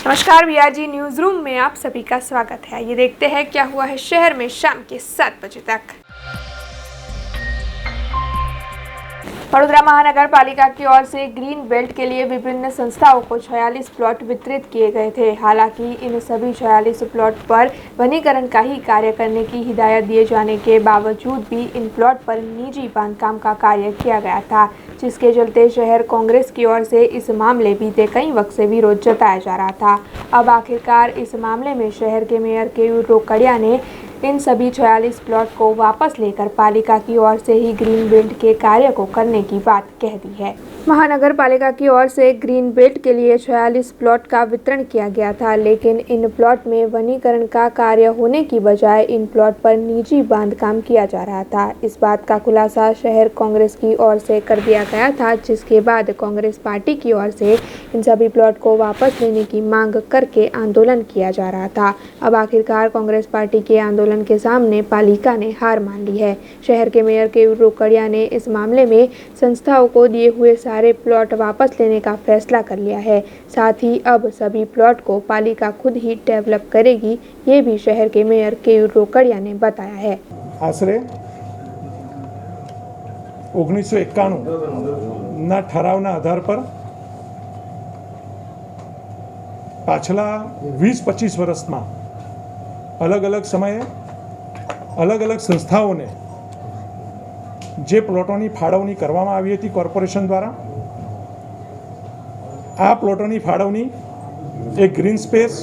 नमस्कार, BRG news room में आप सभी का स्वागत है। ये देखते हैं क्या हुआ है शहर में शाम के 7 बजे तक। वडोदरा महानगर पालिका की ओर से ग्रीन बेल्ट के लिए विभिन्न संस्थाओं को 46 प्लॉट वितरित किए गए थे। हालांकि इन सभी 46 प्लॉट पर वनीकरण का ही कार्य करने की हिदायत दिए जाने के बावजूद भी इन प्लॉट पर निजी बांधकाम का कार्य किया गया था, जिसके चलते शहर कांग्रेस की ओर से इस मामले बीते कई वक्त से विरोध जताया जा रहा था। अब आखिरकार इस मामले में शहर के मेयर केयूर रोकड़िया ने इन सभी 46 प्लॉट को वापस लेकर पालिका की ओर से ही ग्रीन बेल्ट के कार्य को करने की बात कह दी है। महानगर पालिका की ओर से ग्रीन बेल्ट के लिए 46 प्लॉट का वितरण किया गया था, लेकिन इन प्लॉट में वनीकरण का कार्य होने की बजाय इन प्लॉट पर निजी बांधकाम किया जा रहा था। इस बात का खुलासा शहर कांग्रेस की ओर से कर दिया गया था, जिसके बाद कांग्रेस पार्टी की ओर से इन सभी प्लॉट को वापस लेने की मांग करके आंदोलन किया जा रहा था। अब आखिरकार कांग्रेस पार्टी के आंदोलन के सामने पालिका ने हार मान ली है। शहर के मेयर केयूर रोकड़िया ने इस मामले में संस्थाओं को दिए हुए सारे प्लॉट वापस लेने का फैसला कर लिया है। साथ ही अब सभी प्लॉट को पालिका खुद ही डेवलप करेगी, ये भी शहर के मेयर केयूर रोकड़िया ने बताया है। आश्रे 1991 ना ठरावना आधार पर पाछला 20-25 वर्ष में अलग अलग समये अलग अलग संस्थाओं ने जे प्लॉटों फाळवणी करवामां आवी हती कॉर्पोरेशन द्वारा, आ प्लॉटों फाळवणी एक ग्रीन स्पेस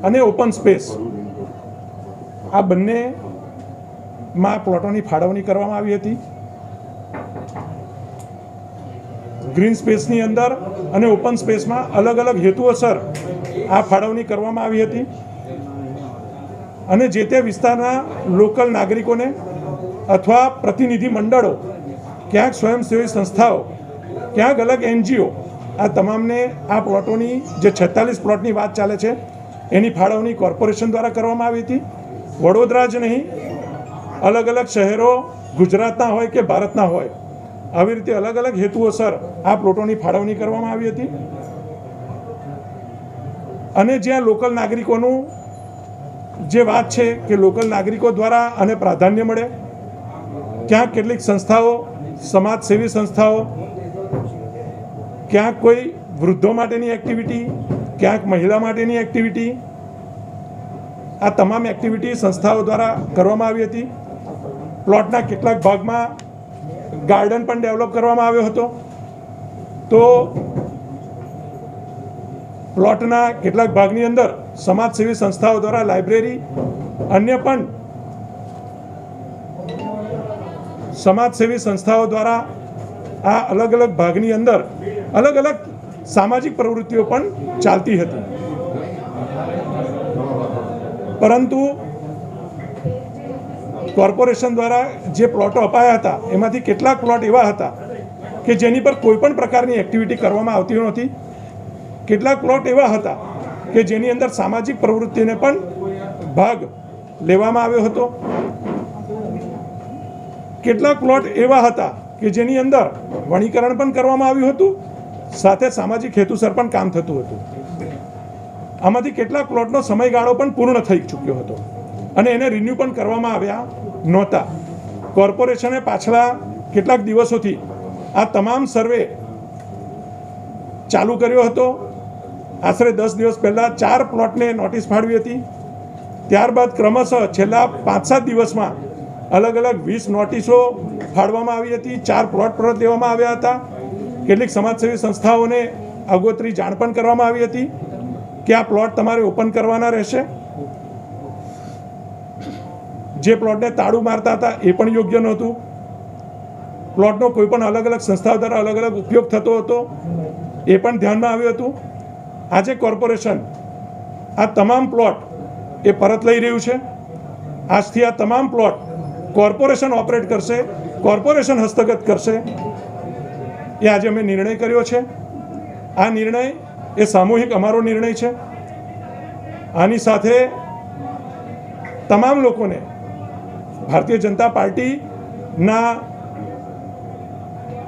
अने ओपन स्पेस आ बंने में प्लॉटों फाळवणी करवामां आवी हती। ग्रीन स्पेसनी अंदर अने ओपन स्पेस में अलग अलग हेतुओसर आ फाळवणी करवामां आवी हती अने जे ते विस्ताરના लोकल नागरिकोने अथवा प्रतिनिधि मंडळों, क्यांक स्वयंसेवी संस्थाओं, क्यांक अलग एनजीओ आ तमामने आ प्लॉटोनी जे 46 प्लॉटनी बात चाले छे एनी फाळवणी कॉर्पोरेशन द्वारा करवामां आवी हती। वडोदरा ज नहीं, अलग अलग शहरों गुजरातना होय के भारतना होय આવી રીતે अलग अलग हेतुओसर आ प्लॉटोनी फाळवणी करवामां आवी हती अने ज्यां लोकल नागरिकोનું जे बात है कि लोकल नागरिकों द्वारा अने प्राधान्य मळे, क्या केटलीक संस्थाओं, समाजसेवी संस्थाओं, क्या कोई वृद्धों माटेनी एक्टिविटी, क्या महिला माटेनी एक्टिविटी, आ तमाम एक्टिविटी संस्थाओं द्वारा करवामां आवी हती। प्लॉटना केटलाक भागमां गार्डन पण डेवलप करवामां आव्यो हतो, तो प्लॉटना केटलाक भागनी अंदर समाजसेवी संस्थाओं द्वारा लाइब्रेरी, अन्य पण समाजसेवी संस्थाओं द्वारा आ अलग अलग भागनी अंदर अलग अलग सामाजिक प्रवृत्तिओ पण चालती हती। परंतु कॉर्पोरेशन द्वारा जे प्लॉटो अपाया हता एमांथी केटलाक प्लॉट एवा हता के जेनी पर कोईपण प्रकारनी एक्टिविटी करवामां आवती नहोती। केटलाक प्लॉट एवा हता के जेनी अंदर सामाजिक प्रवृत्तिने पण भाग लेवामां आव्यो हतो। केटलाक प्लॉट एवा हता के जेनी अंदर वनीकरण पण करवामां आव्युं हतुं, साथे सामाजिक हेतुसर पण काम थतुं हतुं। आमांथी केटलाक प्लॉटनो समयगाळो पण पूर्ण थई चूक्यो हतो अने एने रिन्यू पण करवामां आव्या नहोता। कॉर्पोरेशने पाछला केटलाक दिवसोथी आ तमाम सर्वे चालू कर्यो हतो। आश्रे 10 दिवस पहला 4 प्लॉटने नोटिस फाळवी हती। त्यारबाद क्रमशः छेल्ला 5-7 दिवस में अलग अलग 20 नोटिसों फाळवामां आवी हती। 4 प्लॉट परत लेवामां आव्या हता। केटलीक समाजसेवी संस्थाओने अगोतरी जाण पण करवामां आवी हती कि आ प्लॉट तमारे ओपन करवाना रहेशे। जे प्लॉटने ताळुं मारता हता ए पण योग्य नहोतुं। प्लॉटनो कोईपण अलग अलग संस्थाओं द्वारा अलग अलग उपयोग थतो हतो ए पण ध्यानमां आव्युं हतुं। आज कॉर्पोरेशन आ तमाम प्लॉट ए परत लई रह्युं छे। आजथी आ तमाम प्लॉट कॉर्पोरेशन ऑपरेट करशे, कॉर्पोरेशन हस्तगत करशे, ए आज अमे निर्णय कर्यो छे। आ निर्णय ए सामूहिक अमारो निर्णय छे। आनी साथे तमाम लोकोने भारतीय जनता पार्टी ना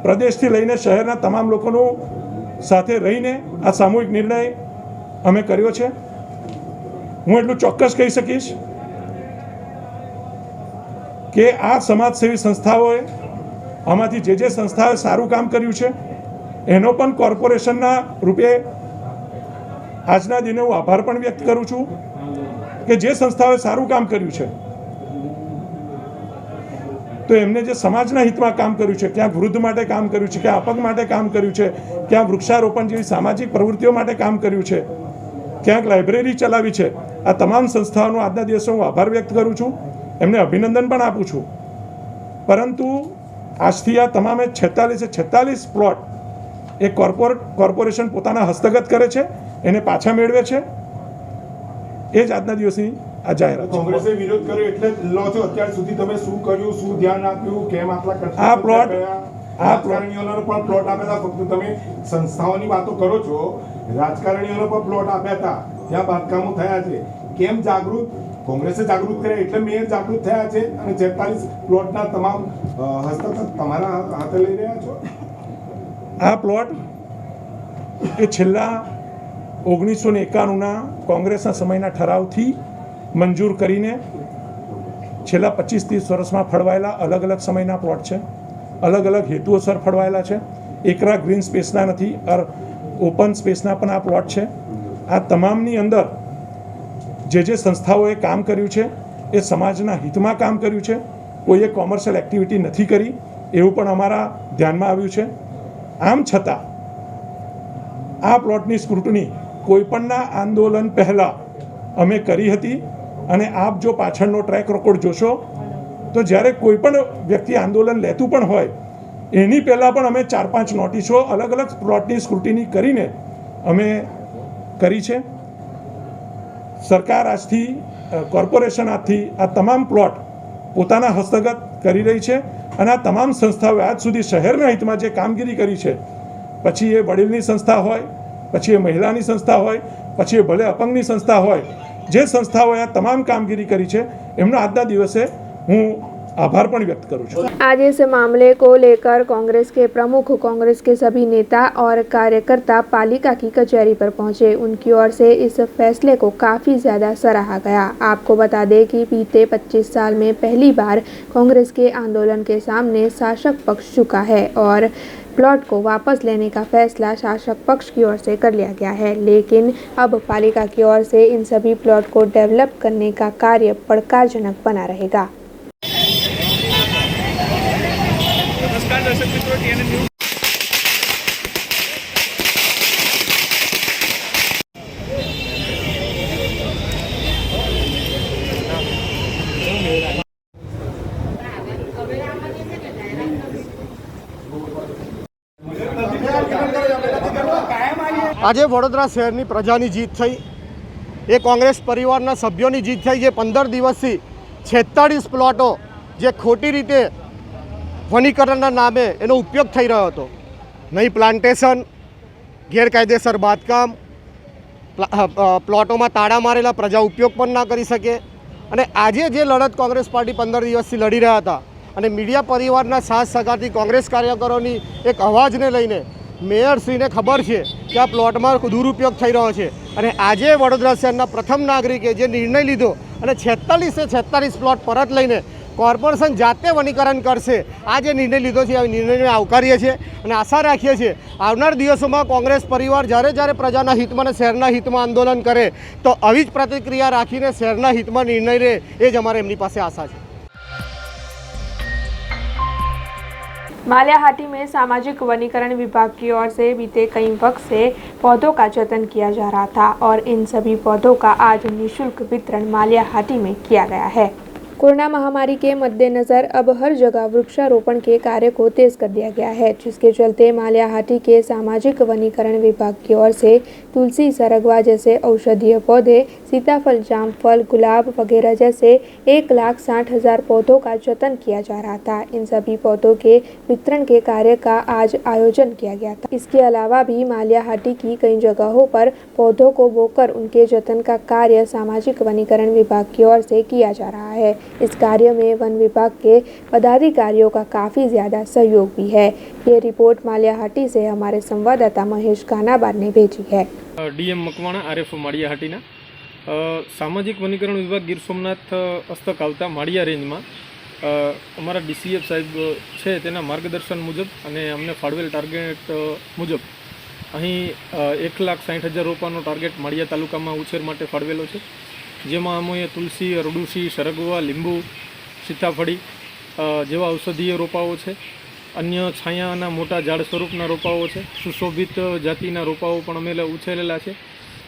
प्रदेश थी लईने शहरना तमाम लोकोનું સાથે રહીને આ સામૂહિક નિર્ણય અમે કર્યો છે। હું એટલું ચોક્કસ કહી શકીશ કે આ સમાજસેવી સંસ્થાઓએ આમાંથી જે સંસ્થાઓએ સારું કામ કર્યું છે એનો પણ કોર્પોરેશનના રૂપે આજના દિને હું આભાર પણ વ્યક્ત કરું છું કે જે સંસ્થાઓએ સારું કામ કર્યું છે તો એમને જે સમાજના હિતમાં કામ કર્યું છે, ક્યાંક વૃદ્ધ માટે કામ કર્યું છે, ક્યાં અપંગ માટે કામ કર્યું છે, ક્યાં વૃક્ષારોપણ જેવી સામાજિક પ્રવૃત્તિઓ માટે કામ કર્યું છે, ક્યાંક લાઇબ્રેરી ચલાવી છે, આ તમામ સંસ્થાઓનો આજના દિવસે હું આભાર વ્યક્ત કરું છું, એમને અભિનંદન પણ આપું છું। પરંતુ આજથી આ તમામે 46 પ્લોટ એ કોર્પોરેશન પોતાના હસ્તગત કરે છે, એને પાછા મેળવે છે। એ જ આજના દિવસની આ જાહેરાત છે। કોંગ્રેસે વિરોધ કર્યો એટલે લો છો અત્યાર સુધી તમે શું કર્યું, શું ધ્યાન આપ્યું, કેમ આટલા ખર્ચા આ પ્લોટ રાજકારણીઓને પણ પ્લોટ આપ્યા હતા? ફક્ત તમે સંસ્થાઓની વાતો કરો છો, રાજકારણીઓને પણ પ્લોટ આપ્યા હતા, ત્યાં બાંધકામો થયા છે, કેમ જાગૃત? કોંગ્રેસે જાગૃત કર્યા એટલે મેં જાગૃત થયા છે અને 46 પ્લોટના તમામ હસ્તગત તમારા હાથે લઈ રહ્યા છો। આ પ્લોટ એ છેલ્લા 1991ના કોંગ્રેસના સમયના ઠરાવથી મંજૂર કરીને છેલ્લા 25-30 વર્ષમાં ફળવાયેલા અલગ અલગ સમયના પ્લોટ છે, અલગ અલગ હેતુઓસર ફળવાયેલા છે। એકરા ગ્રીન સ્પેસના નથી, ઓપન સ્પેસના પણ આ પ્લોટ છે। આ તમામની અંદર જે સંસ્થાઓએ કામ કર્યું છે એ સમાજના હિતમાં કામ કર્યું છે, કોઈએ કોમર્શિયલ એક્ટિવિટી નથી કરી એવું પણ અમારા ધ્યાનમાં આવ્યું છે। આમ છતાં આ પ્લોટની સ્ક્રુટની કોઈપણના આંદોલન પહેલાં અમે કરી હતી અને આપ જો પાછળનો ટ્રેક રેકોર્ડ જોશો તો જ્યારે કોઈ પણ વ્યક્તિ આંદોલન લેતું પણ હોય એની પહેલાં પણ અમે 4-5 નોટિસો અલગ અલગ પ્લોટની સ્ક્રુટિની કરીને અમે કરી છે। સરકાર આજથી કોર્પોરેશન આજથી આ તમામ પ્લોટ પોતાના હસ્તગત કરી રહી છે અને આ તમામ સંસ્થાઓએ આજ સુધી શહેરના હિતમાં જે કામગીરી કરી છે, પછી એ વડીલની સંસ્થા હોય, પછી એ મહિલાની સંસ્થા હોય, પછી એ ભલે અપંગની સંસ્થા હોય, જે સંસ્થાઓએ આ તમામ કામગીરી કરી છે એમનો આજના દિવસે હું आभार पण व्यक्त करूँ छूँ। आज इस मामले को लेकर कांग्रेस के प्रमुख, कांग्रेस के सभी नेता और कार्यकर्ता पालिका की कचहरी पर पहुंचे। उनकी ओर से इस फैसले को काफ़ी ज़्यादा सराहा गया। आपको बता दें कि बीते 25 साल में पहली बार कांग्रेस के आंदोलन के सामने शासक पक्ष झुका है और प्लॉट को वापस लेने का फैसला शासक पक्ष की ओर से कर लिया गया है। लेकिन अब पालिका की ओर से इन सभी प्लॉट को डेवलप करने का कार्य પડકારજનક बना रहेगा। नमस्कार दर्शक मित्रों, TNN न्यूज આજે વડોદરા શહેરની પ્રજાની જીત થઈ, એ કોંગ્રેસ પરિવારના સભ્યોની જીત થઈ, જે 15 દિવસથી 46 પ્લોટો જે ખોટી રીતે વનીકરણના નામે એનો ઉપયોગ થઈ રહ્યો હતો, નહીં પ્લાન્ટેશન, ગેરકાયદેસર બાંધકામ, પ્લોટોમાં તાળા મારેલા, પ્રજા ઉપયોગ પણ ના કરી શકે। અને આજે જે લડત કોંગ્રેસ પાર્ટી 15 દિવસથી લડી રહ્યા હતા અને મીડિયા પરિવારના સાથ સહકારથી કોંગ્રેસ કાર્યકરોની એક અવાજને લઈને મેયરશ્રીને ખબર છે કે આ પ્લોટમાં દુરુપયોગ થઈ રહ્યો છે અને આજે વડોદરા શહેરના પ્રથમ નાગરિકે જે નિર્ણય લીધો અને 46 પ્લોટ પરત લઈને કોર્પોરેશન જાતે વનીકરણ કરશે, આ જે નિર્ણય લીધો છે આ નિર્ણયને આવકારીએ છીએ અને આશા રાખીએ છીએ આવનાર દિવસોમાં કોંગ્રેસ પરિવાર જ્યારે પ્રજાના હિતમાં અને શહેરના હિતમાં આંદોલન કરે તો આવી જ પ્રતિક્રિયા રાખીને શહેરના હિતમાં નિર્ણય લે, એ જ અમારે એમની પાસે આશા છે। माल्याहाटी में सामाजिक वनीकरण विभाग की ओर से बीते कई वक्त से पौधों का जतन किया जा रहा था और इन सभी पौधों का आज निःशुल्क वितरण माल्याहाटी में किया गया है। कोरोना महामारी के मद्देनजर अब हर जगह वृक्षारोपण के कार्य को तेज कर दिया गया है, जिसके चलते माल्याहाटी के सामाजिक वनीकरण विभाग की ओर से तुलसी, सरगवा जैसे औषधीय पौधे, सीताफल, जामफल, गुलाब वगैरह जैसे 1,60,000 पौधों का जतन किया जा रहा था। इन सभी पौधों के वितरण के कार्य का आज आयोजन किया गया था। इसके अलावा भी माल्याहाटी की कई जगहों पर पौधों को बोकर उनके जतन का कार्य सामाजिक वनीकरण विभाग की ओर से किया जा रहा है। इस कार्य में वन विभाग के पदाधिकारियों का काफ़ी ज़्यादा सहयोग भी है। ये रिपोर्ट मालियाहाटी से हमारे संवाददाता महेश कानाबार ने भेजी है। ડીએમ મકવાણા આરએફ માળિયાહાટીના સામાજિક વનીકરણ વિભાગ ગીર સોમનાથ હસ્તક આવતા માળિયા રેન્જમાં અમારા ડીસીએફ સાહેબ છે તેના માર્ગદર્શન મુજબ અને અમને ફાળવેલ ટાર્ગેટ મુજબ અહીં 1,60,000 રોપાનો ટાર્ગેટ માળિયા તાલુકામાં ઉછેર માટે ફાળવેલો છે, જેમાં અમે તુલસી, અરડુસી, સરગવા, લીંબુ, સીતાફળી જેવા ઔષધીય રોપાઓ છે, અન્ય છાયાના મોટા ઝાડ સ્વરૂપના રોપાઓ છે, સુશોભિત જાતિના રોપાઓ પણ અમે ઉછેરેલા છે।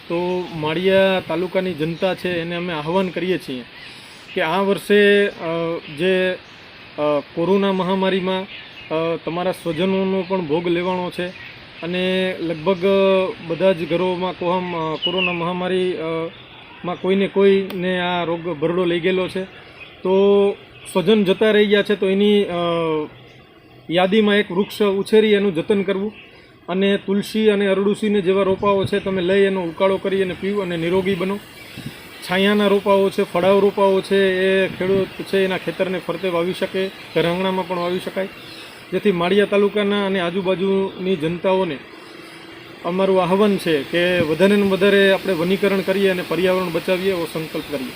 તો માળિયા તાલુકાની જનતા છે એને અમે આહવાન કરીએ છીએ કે આ વર્ષે જે કોરોના મહામારીમાં તમારા સ્વજનોનો પણ ભોગ લેવાનો છે અને લગભગ બધા જ ઘરોમાં કોરોના મહામારીમાં કોઈને કોઈને આ રોગ ભરડો લઈ ગયેલો છે। તો સ્વજન જતા રહી ગયા છે તો એની યાદીમાં એક વૃક્ષ ઉછેરી એનું જતન કરવું અને તુલસી અને અરડુસીને જેવા રોપાઓ છે તમે લઈ એનો ઉકાળો કરી અને પીવું અને નિરોગી બનો। છાયાના રોપાઓ છે, ફળાવ રોપાઓ છે એ ખેડૂત છે એના ખેતરને ફરતે વાવી શકે, ઘર આંગણામાં પણ વાવી શકાય, જેથી માળિયા તાલુકાના અને આજુબાજુની જનતાઓને અમારું આહવાન છે કે વધારે ને વધારે આપણે વનીકરણ કરીએ અને પર્યાવરણ બચાવીએ એવો સંકલ્પ કરીએ।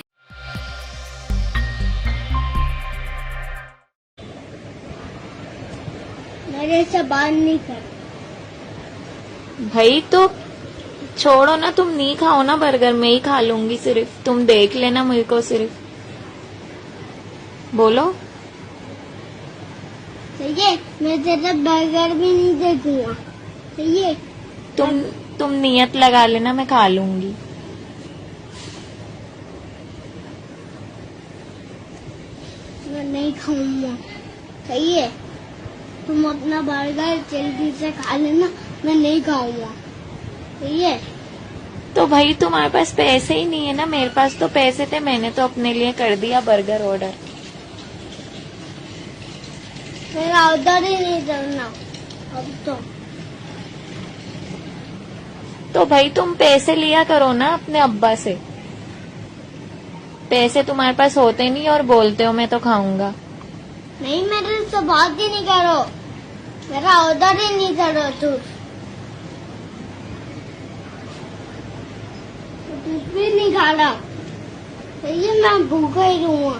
मेरे से बात नहीं कर। भाई तो छोड़ो ना, तुम नहीं खाओ ना बर्गर, मैं ही खा लूंगी, सिर्फ तुम देख लेना मेरे को, सिर्फ बोलो। सही है, मैं तेरा बर्गर भी नहीं देखूंगा। सही है, तुम नियत लगा लेना, मैं खा लूंगी। मैं नहीं खाऊंगा। सही है, तुम अपना बर्गर जल्दी से खा लेना, मैं नहीं खाऊंगा। सही है। तो भाई तुम्हारे पास पैसे ही नहीं है ना, मेरे पास तो पैसे थे, मैंने तो अपने लिए कर दिया बर्गर ऑर्डर। मेरा ऑर्डर ही नहीं करना अब तो भाई तुम पैसे लिया करो ना अपने अब्बा से, पैसे तुम्हारे पास होते नहीं और बोलते हो मैं तो खाऊंगा। नहीं, मेरे से बात ही नहीं करो, मेरा ऑर्डर ही नहीं करो। तू कुछ भी नहीं खा रहा। सही है, मैं भूखा ही रहूंगा।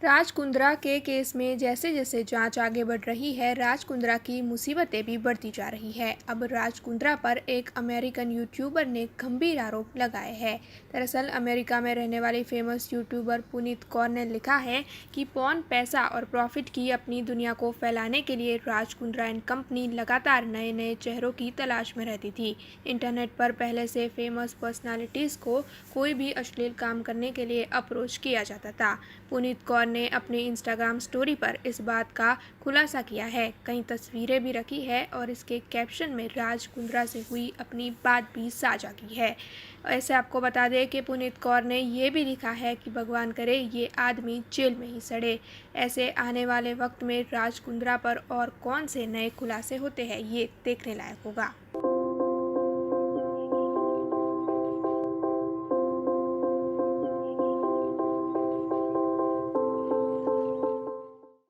राज कुंद्रा के केस में जैसे जैसे जांच आगे बढ़ रही है, राज कुंद्रा की मुसीबतें भी बढ़ती जा रही है। अब राज कुंद्रा पर एक अमेरिकन यूट्यूबर ने गंभीर आरोप लगाए हैं। दरअसल अमेरिका में रहने वाले फेमस यूट्यूबर पुनीत कौर ने लिखा है कि पॉर्न पैसा और प्रॉफिट की अपनी दुनिया को फैलाने के लिए राज कुंद्रा एंड कंपनी लगातार नए नए चेहरों की तलाश में रहती थी। इंटरनेट पर पहले से फेमस पर्सनालिटीज़ को कोई भी अश्लील काम करने के लिए अप्रोच किया जाता था। पुनीत कौर ने अपने इंस्टाग्राम स्टोरी पर इस बात का खुलासा किया है, कई तस्वीरें भी रखी है और इसके कैप्शन में राज कुंद्रा से हुई अपनी बात भी साझा की है। ऐसे आपको बता दें कि पुनीत कौर ने ये भी लिखा है कि भगवान करे ये आदमी जेल में ही सड़े। ऐसे आने वाले वक्त में राज कुंद्रा पर और कौन से नए खुलासे होते हैं ये देखने लायक होगा।